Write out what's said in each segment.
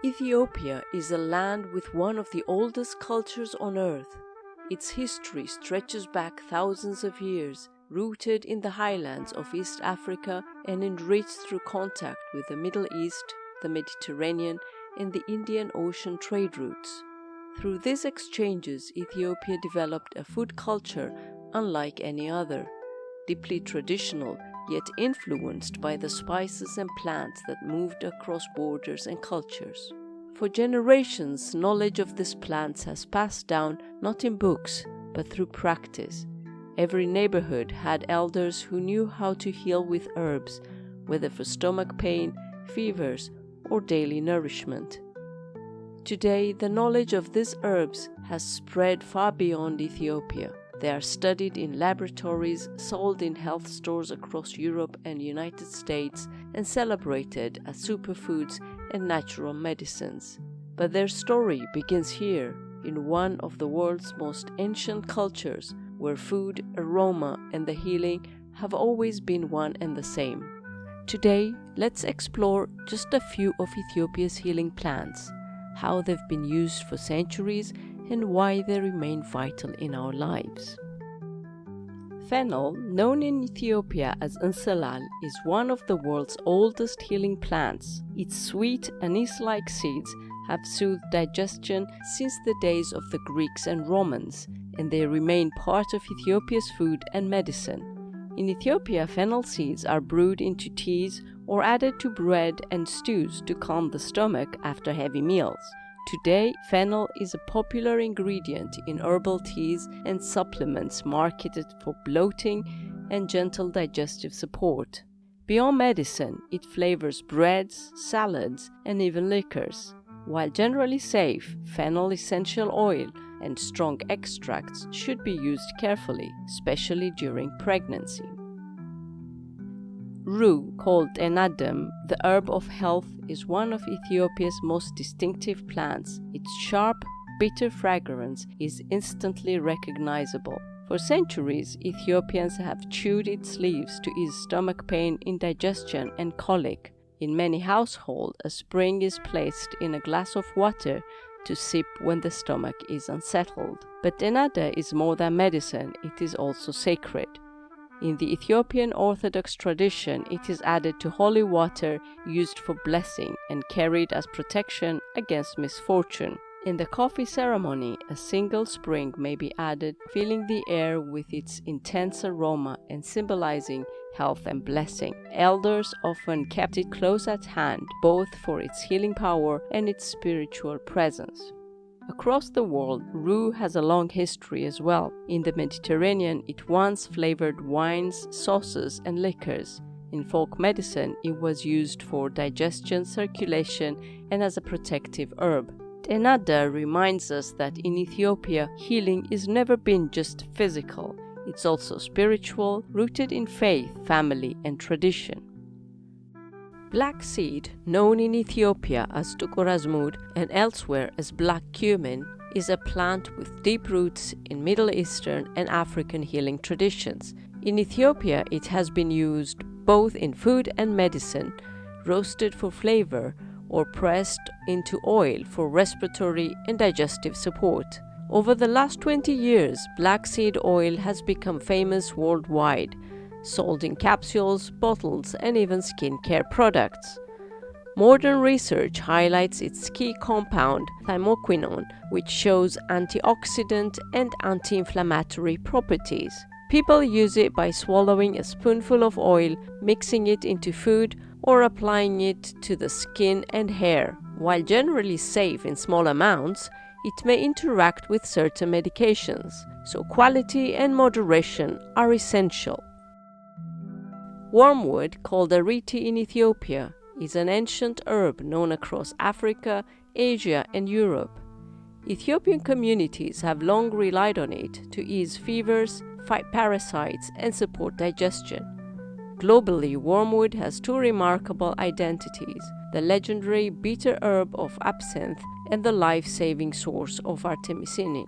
Ethiopia is a land with one of the oldest cultures on earth. Its history stretches back thousands of years, rooted in the highlands of East Africa and enriched through contact with the Middle East, the Mediterranean, and the Indian Ocean trade routes. Through these exchanges, Ethiopia developed a food culture unlike any other, deeply traditional, yet influenced by the spices and plants that moved across borders and cultures. For generations, knowledge of these plants has passed down not in books, but through practice. Every neighborhood had elders who knew how to heal with herbs, whether for stomach pain, fevers, or daily nourishment. Today, the knowledge of these herbs has spread far beyond Ethiopia. They are studied in laboratories, sold in health stores across Europe and United States, and celebrated as superfoods and natural medicines. But their story begins here, in one of the world's most ancient cultures, where food, aroma, and the healing have always been one and the same. Today, let's explore just a few of Ethiopia's healing plants, how they've been used for centuries, and why they remain vital in our lives. Fennel, known in Ethiopia as ensalal, is one of the world's oldest healing plants. Its sweet, anise-like seeds have soothed digestion since the days of the Greeks and Romans, and they remain part of Ethiopia's food and medicine. In Ethiopia, fennel seeds are brewed into teas or added to bread and stews to calm the stomach after heavy meals. Today, fennel is a popular ingredient in herbal teas and supplements marketed for bloating and gentle digestive support. Beyond medicine, it flavors breads, salads, and even liquors. While generally safe, fennel essential oil and strong extracts should be used carefully, especially during pregnancy. Rue, called enadem, the herb of health, is one of Ethiopia's most distinctive plants. Its sharp, bitter fragrance is instantly recognizable. For centuries, Ethiopians have chewed its leaves to ease stomach pain, indigestion, and colic. In many households, a spring is placed in a glass of water to sip when the stomach is unsettled. But enada is more than medicine, it is also sacred. In the Ethiopian Orthodox tradition, it is added to holy water used for blessing and carried as protection against misfortune. In the coffee ceremony, a single sprig may be added, filling the air with its intense aroma and symbolizing health and blessing. Elders often kept it close at hand, both for its healing power and its spiritual presence. Across the world, rue has a long history as well. In the Mediterranean, it once flavored wines, sauces, and liquors. In folk medicine, it was used for digestion, circulation, and as a protective herb. Enada reminds us that in Ethiopia, healing has never been just physical. It's also spiritual, rooted in faith, family, and tradition. Black seed, known in Ethiopia as tukur azmud and elsewhere as black cumin, is a plant with deep roots in Middle Eastern and African healing traditions. In Ethiopia, it has been used both in food and medicine, roasted for flavor or pressed into oil for respiratory and digestive support. Over the last 20 years, black seed oil has become famous worldwide, sold in capsules, bottles, and even skincare products. Modern research highlights its key compound, thymoquinone, which shows antioxidant and anti-inflammatory properties. People use it by swallowing a spoonful of oil, mixing it into food, or applying it to the skin and hair. While generally safe in small amounts, it may interact with certain medications, so quality and moderation are essential. Wormwood, called ariti in Ethiopia, is an ancient herb known across Africa, Asia, and Europe. Ethiopian communities have long relied on it to ease fevers, fight parasites, and support digestion. Globally, wormwood has two remarkable identities: the legendary bitter herb of absinthe and the life-saving source of artemisinin,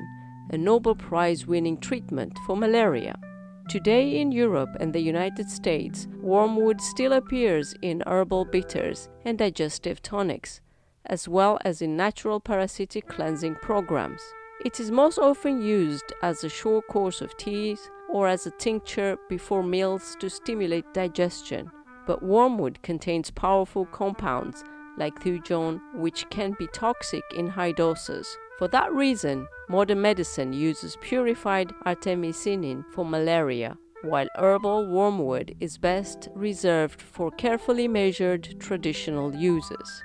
a Nobel Prize-winning treatment for malaria. Today in Europe and the United States, wormwood still appears in herbal bitters and digestive tonics, as well as in natural parasitic cleansing programs. It is most often used as a short course of teas or as a tincture before meals to stimulate digestion. But wormwood contains powerful compounds like thujone, which can be toxic in high doses. For that reason, modern medicine uses purified artemisinin for malaria, while herbal wormwood is best reserved for carefully measured traditional uses.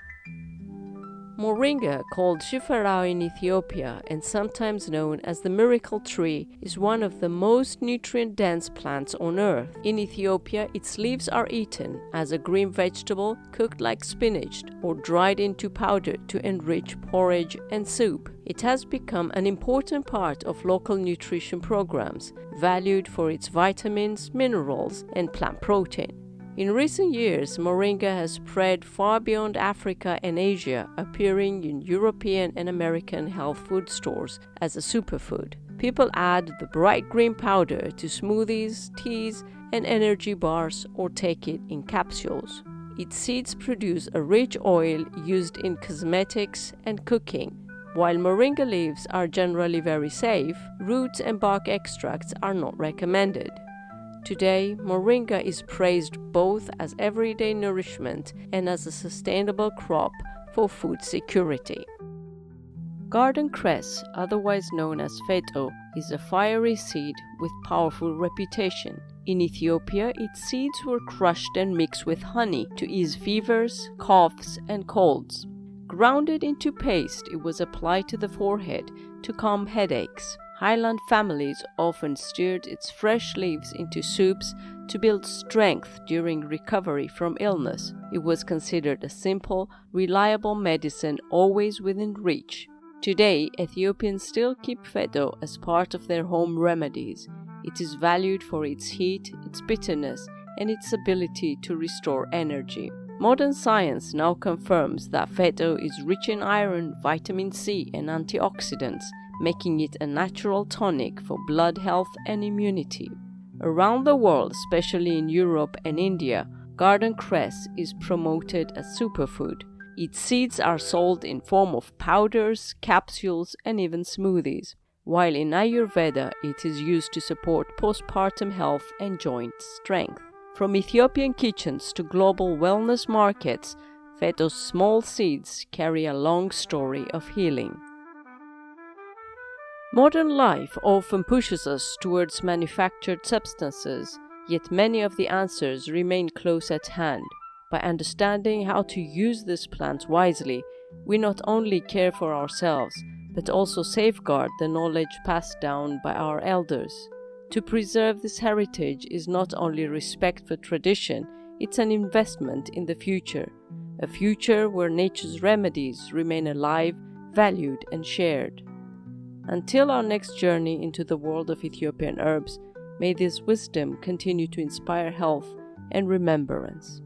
Moringa, called shifarao in Ethiopia and sometimes known as the miracle tree, is one of the most nutrient-dense plants on earth. In Ethiopia, its leaves are eaten as a green vegetable, cooked like spinach, or dried into powder to enrich porridge and soup. It has become an important part of local nutrition programs, valued for its vitamins, minerals, and plant protein. In recent years, moringa has spread far beyond Africa and Asia, appearing in European and American health food stores as a superfood. People add the bright green powder to smoothies, teas, and energy bars, or take it in capsules. Its seeds produce a rich oil used in cosmetics and cooking. While moringa leaves are generally very safe, roots and bark extracts are not recommended. Today, moringa is praised both as everyday nourishment and as a sustainable crop for food security. Garden cress, otherwise known as fennel, is a fiery seed with powerful reputation. In Ethiopia, its seeds were crushed and mixed with honey to ease fevers, coughs, and colds. Grounded into paste, it was applied to the forehead to calm headaches. Highland families often stirred its fresh leaves into soups to build strength during recovery from illness. It was considered a simple, reliable medicine always within reach. Today, Ethiopians still keep fennel as part of their home remedies. It is valued for its heat, its bitterness, and its ability to restore energy. Modern science now confirms that fennel is rich in iron, vitamin C, and antioxidants, making it a natural tonic for blood health and immunity. Around the world, especially in Europe and India, garden cress is promoted as superfood. Its seeds are sold in form of powders, capsules, and even smoothies, while in Ayurveda it is used to support postpartum health and joint strength. From Ethiopian kitchens to global wellness markets, fennel's small seeds carry a long story of healing. Modern life often pushes us towards manufactured substances, yet many of the answers remain close at hand. By understanding how to use these plants wisely, we not only care for ourselves, but also safeguard the knowledge passed down by our elders. To preserve this heritage is not only respect for tradition, it's an investment in the future, a future where nature's remedies remain alive, valued, and shared. Until our next journey into the world of Ethiopian herbs, may this wisdom continue to inspire health and remembrance.